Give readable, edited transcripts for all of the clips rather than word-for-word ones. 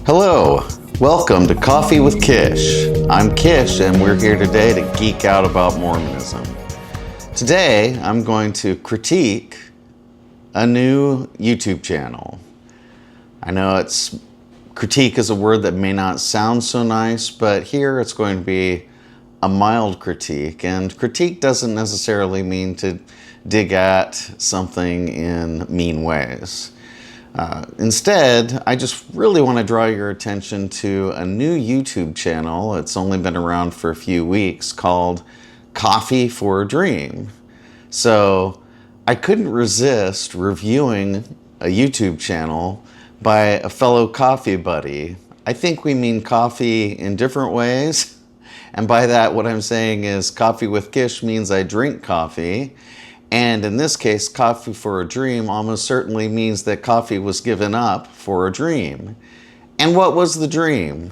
Hello, welcome to Coffee with Kish. I'm Kish and we're here today to geek out about Mormonism. Today I'm going to critique a new YouTube channel. I know critique is a word that may not sound so nice, but here it's going to be a mild critique, and critique doesn't necessarily mean to dig at something in mean ways. Instead, I just really want to draw your attention to a new YouTube channel. It's only been around for a few weeks, called Coffee for a Dream. So I couldn't resist reviewing a YouTube channel by a fellow coffee buddy. I think we mean coffee in different ways. And by that, what I'm saying is Coffee with Kish means I drink coffee. And in this case, Coffee for a Dream almost certainly means that coffee was given up for a dream. And what was the dream?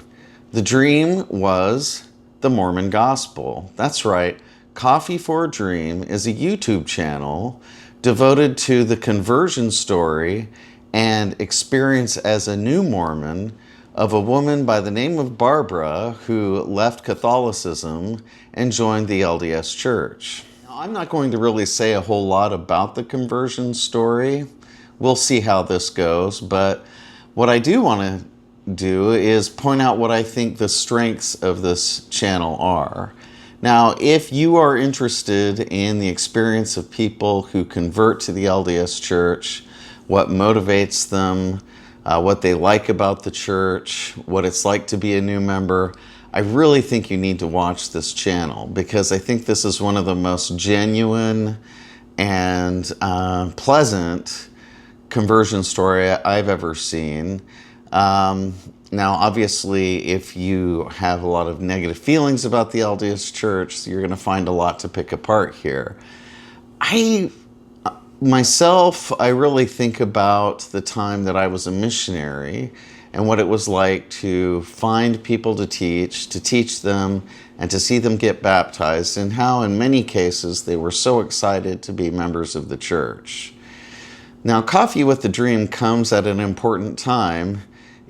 The dream was the Mormon gospel. That's right. Coffee for a Dream is a YouTube channel devoted to the conversion story and experience as a new Mormon of a woman by the name of Barbara who left Catholicism and joined the LDS Church. I'm not going to really say a whole lot about the conversion story. We'll see how this goes, but what I do want to do is point out what I think the strengths of this channel are. Now, if you are interested in the experience of people who convert to the LDS Church, what motivates them, what they like about the church, what it's like to be a new member, I really think you need to watch this channel because I think this is one of the most genuine and pleasant conversion story I've ever seen. Now, obviously, if you have a lot of negative feelings about the LDS Church, you're going to find a lot to pick apart here. Myself, I really think about the time that I was a missionary and what it was like to find people to teach them, and to see them get baptized, and how in many cases they were so excited to be members of the church. Now, Coffee with the Dream comes at an important time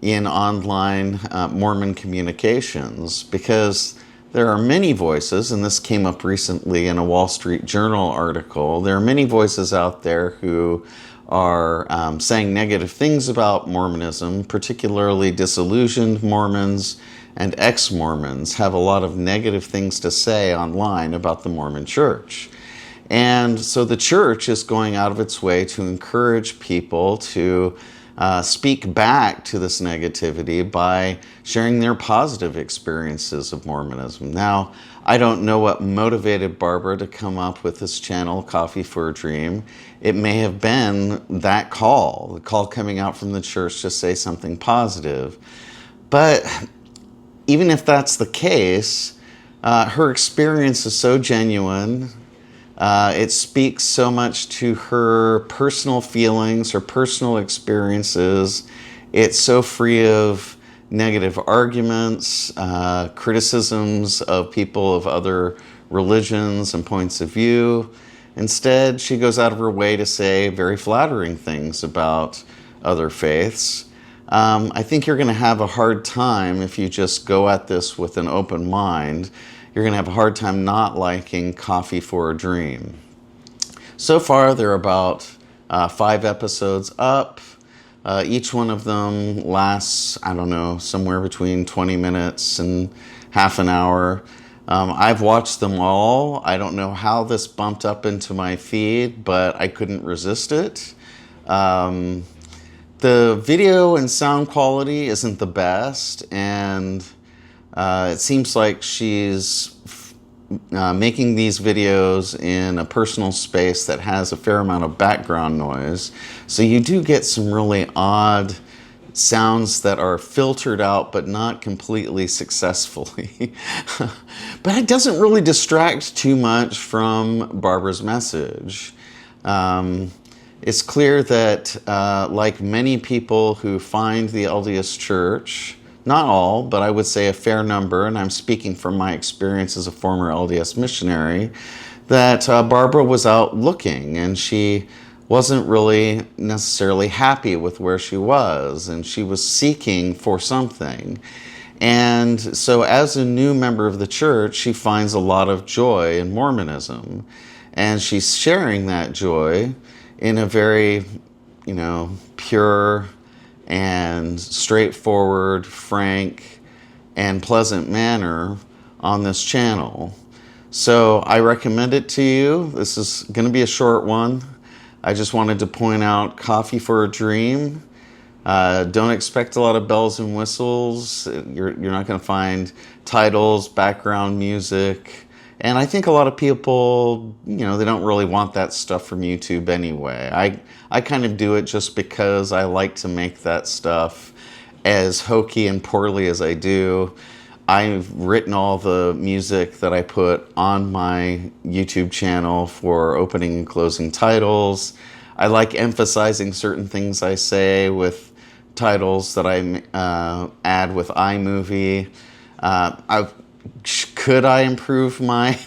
in online Mormon communications because there are many voices, and this came up recently in a Wall Street Journal article. There are many voices out there who are saying negative things about Mormonism, particularly disillusioned Mormons and ex-Mormons have a lot of negative things to say online about the Mormon Church. And so the church is going out of its way to encourage people to speak back to this negativity by sharing their positive experiences of Mormonism. Now, I don't know what motivated Barbara to come up with this channel, Coffee for a Dream. It may have been the call coming out from the church to say something positive. But even if that's the case, her experience is so genuine. It speaks so much to her personal feelings, her personal experiences. It's so free of negative arguments, criticisms of people of other religions and points of view. Instead, she goes out of her way to say very flattering things about other faiths. I think you're going to have a hard time if you just go at this with an open mind. You're going to have a hard time not liking Coffee for a Dream. So far, there are about 5 episodes up. Each one of them lasts, I don't know, somewhere between 20 minutes and half an hour. I've watched them all. I don't know how this bumped up into my feed, but I couldn't resist it. The video and sound quality isn't the best, and it seems like she's making these videos in a personal space that has a fair amount of background noise. So you do get some really odd sounds that are filtered out, but not completely successfully. But it doesn't really distract too much from Barbara's message. It's clear that, like many people who find the LDS Church, not all, but I would say a fair number, and I'm speaking from my experience as a former LDS missionary, that Barbara was out looking, and she wasn't really necessarily happy with where she was, and she was seeking for something. And so as a new member of the church, she finds a lot of joy in Mormonism. And she's sharing that joy in a very, pure and straightforward, frank, and pleasant manner on this channel. So I recommend it to you. This is going to be a short one. I just wanted to point out Coffee for a Dream. Don't expect a lot of bells and whistles. You're not going to find titles, background music. And I think a lot of people, they don't really want that stuff from YouTube anyway. I kind of do it just because I like to make that stuff as hokey and poorly as I do. I've written all the music that I put on my YouTube channel for opening and closing titles. I like emphasizing certain things I say with titles that I add with iMovie. Could I improve my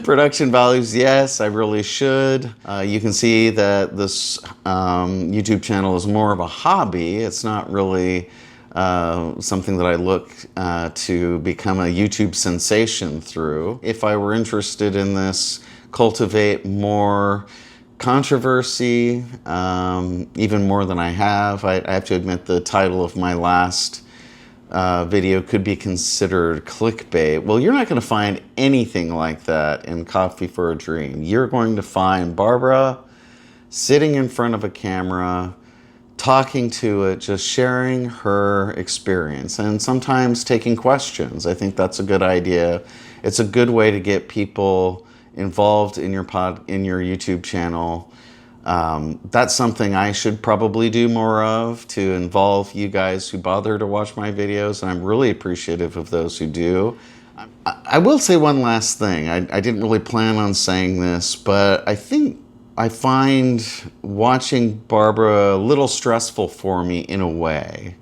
production values? Yes, I really should. You can see that this YouTube channel is more of a hobby. It's not really something that I look to become a YouTube sensation through. If I were interested in this, cultivate more controversy, even more than I have. I have to admit the title of my last video could be considered clickbait. Well, you're not going to find anything like that in Coffee for a Dream. You're going to find Barbara sitting in front of a camera, talking to it, just sharing her experience, and sometimes taking questions. I think that's a good idea. It's a good way to get people involved in your YouTube channel. That's something I should probably do more of, to involve you guys who bother to watch my videos, and I'm really appreciative of those who do. I will say one last thing. I didn't really plan on saying this, but I think I find watching Barbara a little stressful for me in a way.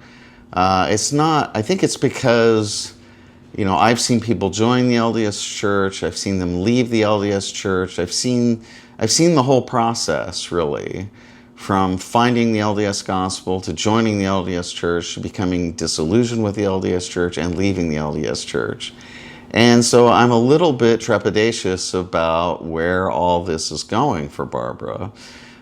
It's not, I think it's because, I've seen people join the LDS Church. I've seen them leave the LDS Church. I've seen the whole process, really, from finding the LDS gospel to joining the LDS Church to becoming disillusioned with the LDS Church and leaving the LDS Church. And so I'm a little bit trepidatious about where all this is going for Barbara.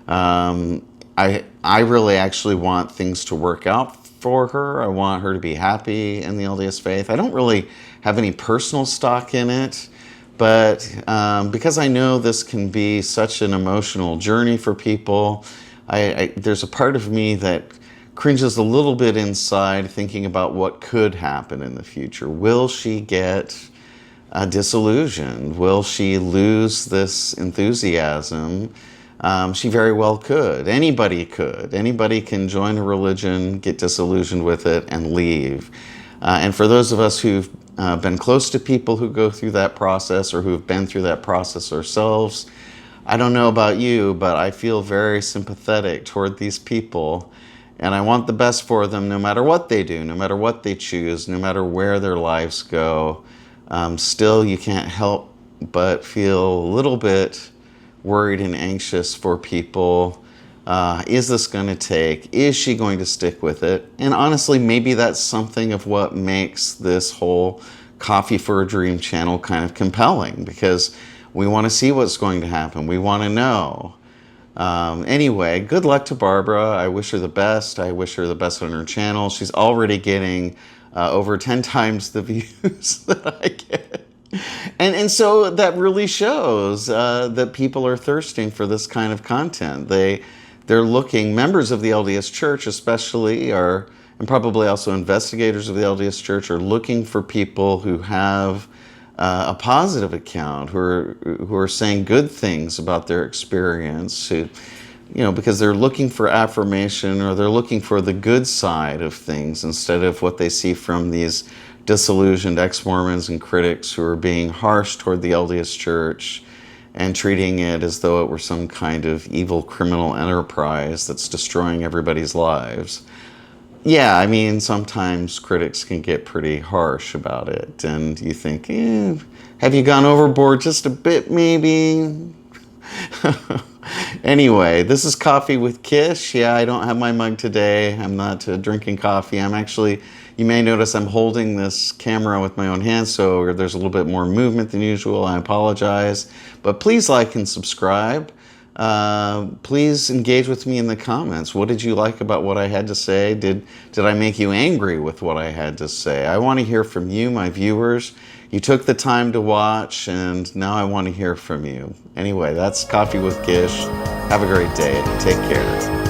I really actually want things to work out for her. I want her to be happy in the LDS faith. I don't really have any personal stock in it, but because I know this can be such an emotional journey for people, there's a part of me that cringes a little bit inside thinking about what could happen in the future. Will she get disillusioned? Will she lose this enthusiasm? She very well could. Anybody could. Anybody can join a religion, get disillusioned with it, and leave. And for those of us who've been close to people who go through that process, or who've been through that process ourselves, I don't know about you, but I feel very sympathetic toward these people. And I want the best for them, no matter what they do, no matter what they choose, no matter where their lives go. Still, you can't help but feel a little bit worried and anxious for people. Is this going to take? Is she going to stick with it? And honestly, maybe that's something of what makes this whole Coffee for a Dream channel kind of compelling, because we want to see what's going to happen. We want to know. Anyway, good luck to Barbara. I wish her the best. I wish her the best on her channel. She's already getting over 10 times the views that I get. And so that really shows that people are thirsting for this kind of content. They're looking, members of the LDS Church especially, and probably also investigators of the LDS Church, are looking for people who have a positive account, who are saying good things about their experience, because they're looking for affirmation, or they're looking for the good side of things instead of what they see from these disillusioned ex-Mormons and critics who are being harsh toward the LDS Church and treating it as though it were some kind of evil criminal enterprise that's destroying everybody's lives. Yeah, I mean, sometimes critics can get pretty harsh about it, and you think, have you gone overboard just a bit, maybe? Anyway, this is Coffee with Kish. Yeah, I don't have my mug today. I'm not drinking coffee. I'm actually, you may notice I'm holding this camera with my own hands, so there's a little bit more movement than usual. I apologize. But please like and subscribe. Please engage with me in the comments. What did you like about what I had to say? Did I make you angry with what I had to say? I want to hear from you, my viewers. You took the time to watch, and now I want to hear from you. Anyway, that's Coffee with Kish. Have a great day. Take care.